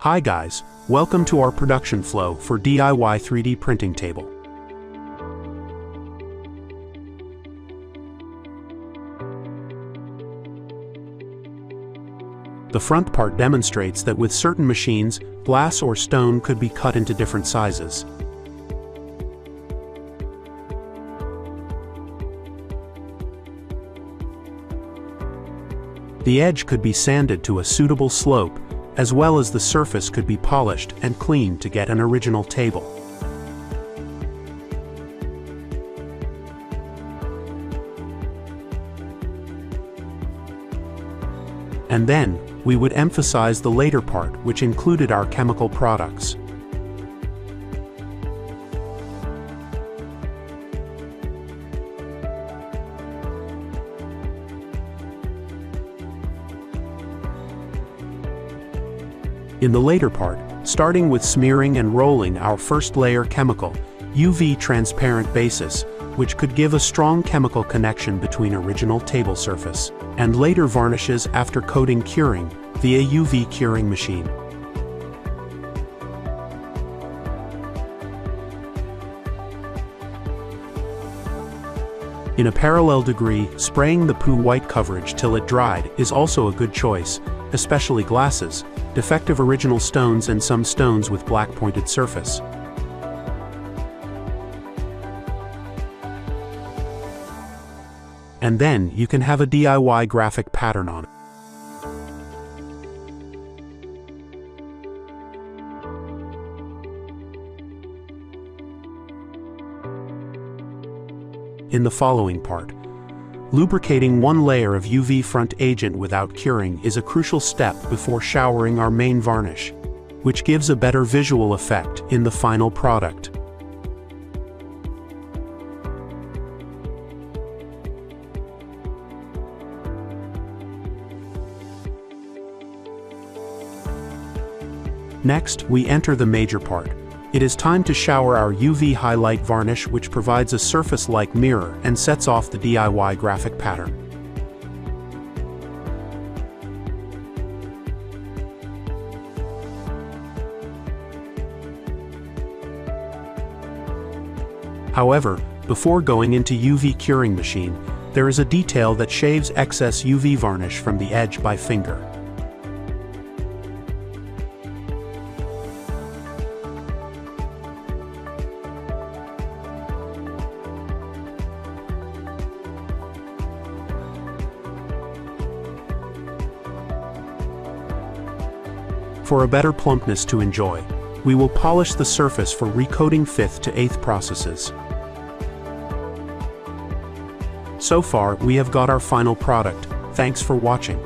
Hi guys, welcome to our production flow for DIY 3D printing table. The front part demonstrates that with certain machines, glass or stone could be cut into different sizes. The edge could be sanded to a suitable slope, as well as the surface could be polished and cleaned to get an original table. And then, we would emphasize the later part, which included our chemical products. In the later part, starting with smearing and rolling our first layer chemical, UV transparent basis, which could give a strong chemical connection between original table surface, and later varnishes after coating curing via UV curing machine. In a parallel degree, spraying the PU white coverage till it dried is also a good choice, especially glasses, defective original stones and some stones with black pointed surface. And then you can have a DIY graphic pattern on it. In the following part, lubricating one layer of UV front agent without curing is a crucial step before showering our main varnish, which gives a better visual effect in the final product. Next, we enter the major part. It is time to shower our UV highlight varnish, which provides a surface-like mirror and sets off the DIY graphic pattern. However, before going into UV curing machine, there is a detail that shaves excess UV varnish from the edge by finger. For a better plumpness to enjoy, we will polish the surface for recoating 5th to 8th processes. So far, we have got our final product. Thanks for watching.